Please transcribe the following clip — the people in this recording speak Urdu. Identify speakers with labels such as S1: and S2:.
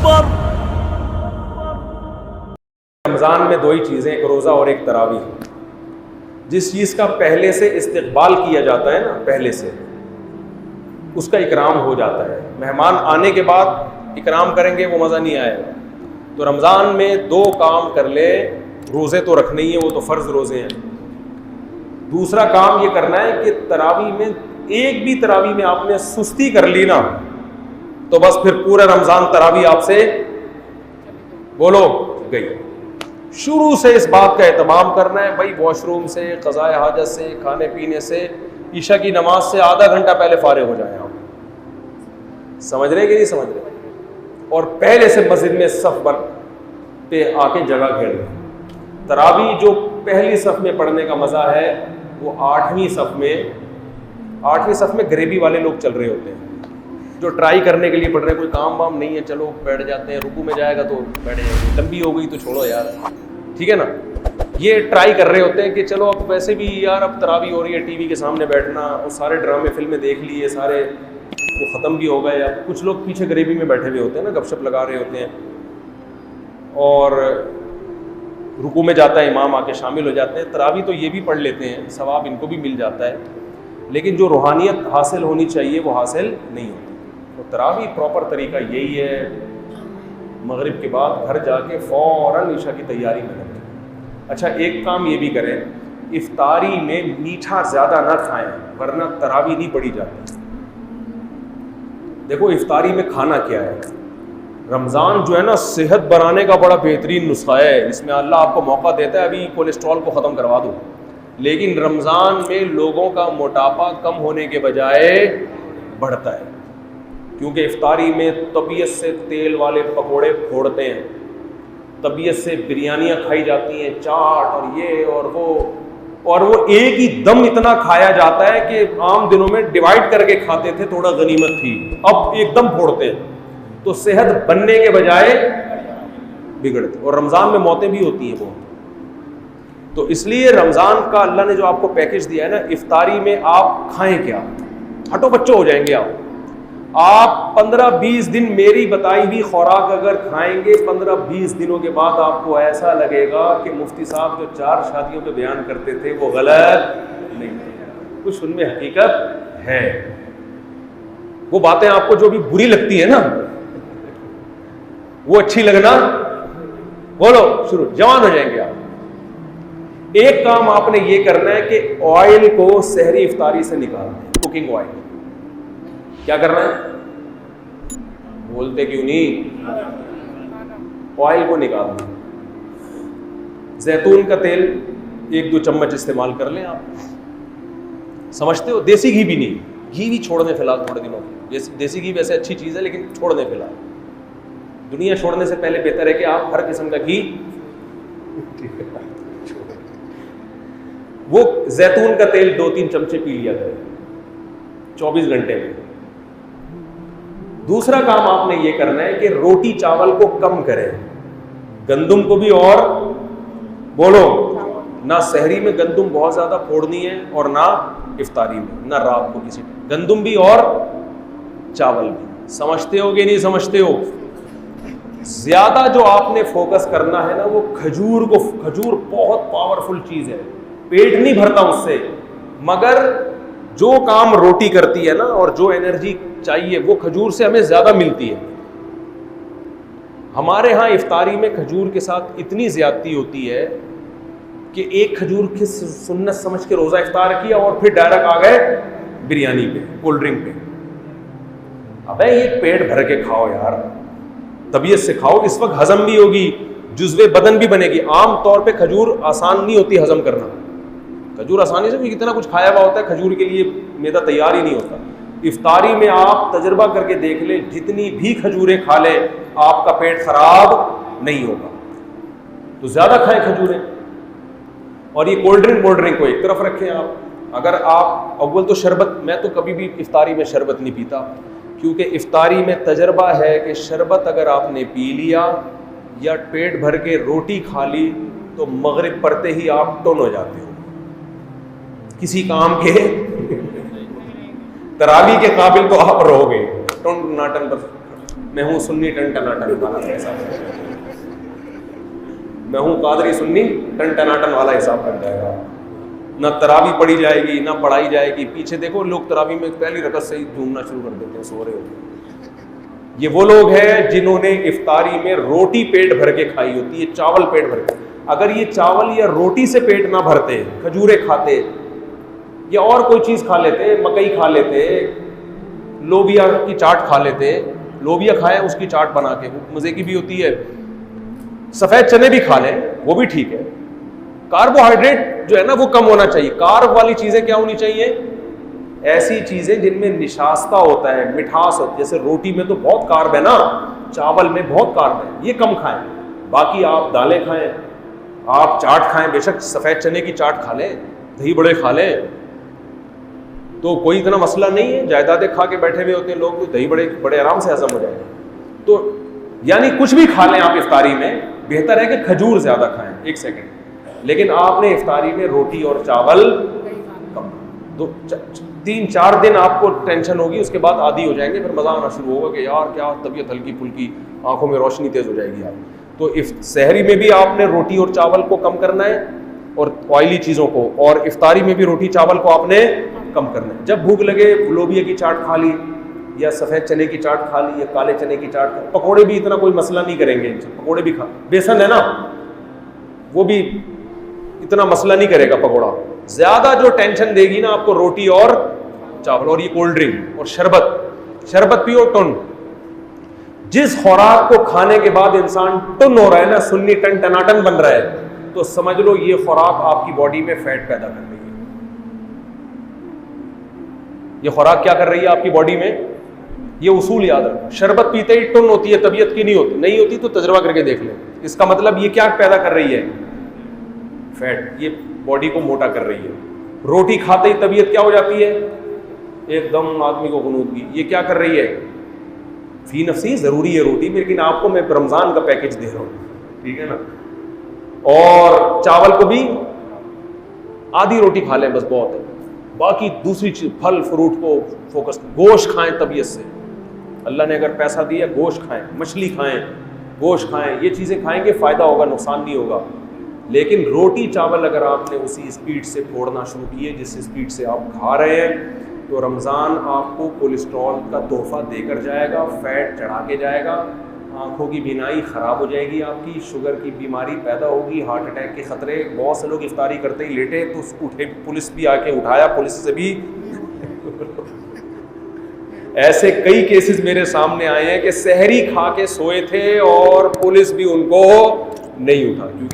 S1: اکبر۔
S2: رمضان میں دو ہی چیزیں، ایک روزہ اور ایک تراویح۔ جس چیز کا پہلے سے استقبال کیا جاتا ہے نا، پہلے سے اس کا اکرام ہو جاتا ہے۔ مہمان آنے کے بعد اکرام کریں گے وہ مزہ نہیں آئے گا۔ تو رمضان میں دو کام کر لے، روزے تو رکھنے ہی ہیں، وہ تو فرض روزے ہیں۔ دوسرا کام یہ کرنا ہے کہ تراویح میں ایک بھی تراویح میں آپ نے سستی کر لی نا تو بس پھر پورا رمضان تراویح آپ سے بولو گئی۔ شروع سے اس بات کا اہتمام کرنا ہے بھائی، واش روم سے، قضاء حاجت سے، کھانے پینے سے، عشاء کی نماز سے آدھا گھنٹہ پہلے فارغ ہو جائیں آپ۔ سمجھ رہے کہ نہیں سمجھ رہے؟ اور پہلے سے مسجد میں صف پہ آ کے جگہ گھیر لیں۔ تراویح جو پہلی صف میں پڑھنے کا مزہ ہے وہ آٹھویں صف میں گریبی والے لوگ چل رہے ہوتے ہیں، جو ٹرائی کرنے کے لیے پڑھ رہے ہیں، کوئی کام وام نہیں ہے، چلو بیٹھ جاتے ہیں، رکوع میں جائے گا تو بیٹھ جائے گا، لمبی ہو گئی تو چھوڑو یار، ٹھیک ہے نا۔ یہ ٹرائی کر رہے ہوتے ہیں کہ چلو اب ویسے بھی یار اب تراویح ہو رہی ہے، ٹی وی کے سامنے بیٹھنا، اور سارے ڈرامے فلمیں دیکھ لیے، سارے وہ ختم بھی ہو گئے۔ اب کچھ لوگ پیچھے گریبی میں بیٹھے ہوئے ہوتے ہیں نا، گپ شپ لگا رہے ہوتے ہیں، اور رکوع میں جاتا ہے امام، آ کے شامل ہو جاتے ہیں۔ تراویح تو یہ بھی پڑھ لیتے ہیں، ثواب ان کو بھی مل جاتا ہے، لیکن جو روحانیت حاصل ہونی چاہیے وہ حاصل نہیں ہوتی۔ تو تراویح پراپر طریقہ یہی ہے، مغرب کے بعد گھر جا کے فوراً عشاء کی تیاری میں لگیں۔ اچھا ایک کام یہ بھی کریں، افطاری میں میٹھا زیادہ نہ کھائیں ورنہ تراویح نہیں پڑھی جاتی۔ دیکھو افطاری میں کھانا کیا ہے، رمضان جو ہے نا صحت بنانے کا بڑا بہترین نسخہ ہے، اس میں اللہ آپ کو موقع دیتا ہے ابھی کولیسٹرول کو ختم کروا دو، لیکن رمضان میں لوگوں کا موٹاپا کم ہونے کے بجائے بڑھتا ہے، کیونکہ افطاری میں طبیعت سے تیل والے پکوڑے پھوڑتے ہیں، طبیعت سے بریانیاں کھائی جاتی ہیں، چاٹ اور یہ اور وہ ایک ہی دم اتنا کھایا جاتا ہے کہ عام دنوں میں ڈیوائڈ کر کے کھاتے تھے، تھوڑا غنیمت تھی، اب ایک دم پھوڑتے ہیں، تو صحت بننے کے بجائے بگڑتی، اور رمضان میں موتیں بھی ہوتی ہیں بہت۔ تو اس لیے رمضان کا اللہ نے جو آپ کو پیکج دیا ہے نا، افطاری میں آپ کھائیں کیا، ہٹو بچوں ہو جائیں گے آپ 15-20 دن میری بتائی ہوئی خوراک اگر کھائیں گے، 15-20 دنوں کے بعد آپ کو ایسا لگے گا کہ مفتی صاحب جو 4 شادیوں پہ بیان کرتے تھے وہ غلط نہیں تھے، کچھ ان میں حقیقت ہے۔ وہ باتیں آپ کو جو بھی بری لگتی ہیں نا وہ اچھی لگنا بولو شروع، جوان ہو جائیں گے آپ۔ ایک کام آپ نے یہ کرنا ہے کہ آئل کو سحری افطاری سے نکالنا ہے، کوکنگ آئل کیا کرنا ہے، بولتے کیوں نہیں، آئل کو نکالنا۔ زیتون کا تیل 1-2 چمچ استعمال کر لیں آپ، سمجھتے ہو، دیسی گھی بھی نہیں، گھی بھی چھوڑ دیں فی الحال تھوڑے دنوں، دیسی گھی ویسے اچھی چیز ہے لیکن چھوڑ دیں فی الحال، دنیا چھوڑنے سے پہلے بہتر ہے کہ آپ ہر قسم کا گھی وہ زیتون کا تیل 2-3 چمچے پی لیا کریں 24 گھنٹے میں۔ دوسرا کام آپ نے یہ کرنا ہے کہ روٹی چاول کو کم کریں، گندم کو بھی، اور بولو نہ سحری میں گندم بہت زیادہ پھوڑنی ہے اور نہ افطاری میں، نہ رات کو کسی، گندم بھی اور چاول بھی۔ سمجھتے ہو کہ نہیں سمجھتے ہو؟ زیادہ جو آپ نے فوکس کرنا ہے نا وہ کھجور بہت پاورفل چیز ہے، پیٹ نہیں بھرتا اس سے، مگر جو کام روٹی کرتی ہے نا اور جو انرجی چاہیے وہ کھجور سے ہمیں زیادہ ملتی ہے۔ ہمارے ہاں افطاری میں کھجور کے ساتھ اتنی زیادتی ہوتی ہے کہ ایک کھجور کی سنت سمجھ کے روزہ افطار کیا اور پھر ڈائریکٹ آ گئے بریانی پہ، کولڈ ڈرنک پہ۔ ابے یہ پیٹ بھر کے کھاؤ یار، طبیعت سے کھاؤ، اس وقت ہضم بھی ہوگی، جزوے بدن بھی بنے گی۔ عام طور پہ کھجور آسان نہیں ہوتی ہضم کرنا، کھجور آسانی سے بھی اتنا کچھ کھایا ہوا ہوتا ہے، کھجور کے لیے معدہ تیار ہی نہیں ہوتا۔ افطاری میں آپ تجربہ کر کے دیکھ لیں، جتنی بھی کھجوریں کھا لیں آپ کا پیٹ خراب نہیں ہوگا، تو زیادہ کھائیں کھجوریں۔ اور یہ کولڈ ڈرنک کو ایک طرف رکھیں آپ۔ اگر آپ اول تو شربت، میں تو کبھی بھی افطاری میں شربت نہیں پیتا، کیونکہ افطاری میں تجربہ ہے کہ شربت اگر آپ نے پی لیا یا پیٹ بھر کے روٹی کھا لی تو مغرب پڑھتے ہی آپ ٹون ہو جاتے ہو، کسی کام کے تراویح کے قابل تو آپ رہو گے، ٹون ناٹن پر میں ہوں سنی ٹن ٹناٹن والا حساب، میں ہوں قادری سنی ٹن ٹناٹن والا حساب بن جائے گا. نہ تراوی پڑھی جائے گی نہ پڑھائی جائے گی. پیچھے دیکھو لوگ تراوی میں پہلی رکعت سے ہی جھومنا شروع کر دیتے ہیں، سو رہے ہوتے ہیں. یہ وہ لوگ ہیں جنہوں نے افطاری میں روٹی پیٹ بھر کے کھائی ہوتی ہے، چاول پیٹ بھر کے. اگر یہ چاول یا روٹی سے پیٹ نہ بھرتے، کھجورے کھاتے یا اور کوئی چیز کھا لیتے، مکئی کھا لیتے، لوبیا کی چاٹ کھا لیتے، لوبیا کھائے اس کی چاٹ بنا کے، مزے کی بھی ہوتی ہے. سفید چنے بھی کھا لیں وہ بھی ٹھیک ہے. کاربوہائیڈریٹ جو ہے نا وہ کم ہونا چاہیے. کارب والی چیزیں کیا ہونی چاہیے؟ ایسی چیزیں جن میں نشاستہ ہوتا ہے، مٹھاس ہوتی ہے. جیسے روٹی میں تو بہت کارب ہے نا، چاول میں بہت کارب ہے، یہ کم کھائیں. باقی آپ دالیں کھائیں، آپ چاٹ کھائیں، بے شک سفید چنے کی چاٹ کھا لیں، دہی بڑے کھا لیں، تو کوئی اتنا مسئلہ نہیں ہے. جائیدادیں کھا کے بیٹھے ہوئے ہوتے ہیں لوگ، تو دہی بڑے بڑے آرام سے ہضم ہو جائیں گے. تو یعنی کچھ بھی کھا لیں آپ افطاری میں، بہتر ہے کہ کھجور زیادہ کھائیں. ایک سیکنڈ. لیکن آپ نے افطاری میں روٹی اور چاول کم، 3-4 دن آپ کو ٹینشن ہوگی، اس کے بعد عادی ہو جائیں گے، پھر مزہ آنا شروع ہوگا کہ یار کیا طبیعت ہلکی پھلکی، آنکھوں میں روشنی تیز ہو جائے گی آپ. تو سحری میں بھی آپ نے روٹی اور چاول کو کم کرنا ہے اور آئلی چیزوں کو، اور افطاری میں بھی روٹی چاول کو آپ نے کم کرنا ہے. جب بھوک لگے لوبیا کی چاٹ کھا لی یا سفید چنے کی چاٹ کھا لی یا کالے چنے کی چاٹ. پکوڑے بھی اتنا کوئی مسئلہ نہیں کریں گے، پکوڑے بھی کھا، بیسن ہے نا وہ بھی اتنا مسئلہ نہیں کرے گا پکوڑا. زیادہ جو ٹینشن دے گی نا آپ کو روٹی اور چاول اور یہ کولڈ ڈرنک اور شربت پیو ٹن. جس خوراک کو کھانے کے بعد انسان ٹن ہو رہا ہے نا، سنی ٹن ٹناٹن بن رہا ہے، تو سمجھ لو یہ خوراک آپ کی باڈی میں فیٹ پیدا کر رہی ہے. یہ خوراک کیا کر رہی ہے آپ کی باڈی میں؟ یہ اصول یاد رکھو. شربت پیتے ہی ٹن ہوتی ہے، طبیعت کی نہیں ہوتی تو تجربہ کر کے دیکھ لیں. اس کا مطلب یہ کیا پیدا کر رہی ہے؟ فیٹ. یہ باڈی کو موٹا کر رہی ہے. روٹی کھاتے ہی طبیعت کیا ہو جاتی ہے؟ ایک دم آدمی کو غنودگی. یہ کیا کر رہی ہے؟ فی نفسی ضروری ہے روٹی، لیکن آپ کو میں رمضان کا پیکج دے رہا ہوں، ٹھیک ہے نا. اور چاول کو بھی آدھی روٹی کھا لیں بس بہت ہے. باقی دوسری چیز پھل فروٹ کو فوکس. گوشت کھائیں طبیعت سے، اللہ نے اگر پیسہ دیا گوشت کھائیں، مچھلی کھائیں، گوشت کھائیں. یہ چیزیں کھائیں گے فائدہ ہوگا، نقصان نہیں ہوگا. لیکن روٹی چاول اگر آپ نے اسی اسپیڈ سے پھوڑنا شروع کیے جس اسپیڈ سے آپ کھا رہے ہیں، تو رمضان آپ کو کولیسٹرول کا تحفہ دے کر جائے گا، فیٹ چڑھا کے جائے گا، آنکھوں کی بینائی خراب ہو جائے گی آپ کی، شوگر کی بیماری پیدا ہوگی، ہارٹ اٹیک کے خطرے. بہت سے لوگ افطاری کرتے ہی لیٹے تو اٹھے، پولیس بھی آ کے اٹھایا، پولیس سے بھی ایسے کئی کیسز میرے سامنے آئے ہیں کہ سحری کھا کے سوئے تھے اور پولیس بھی ان کو نہیں اٹھا. کیونکہ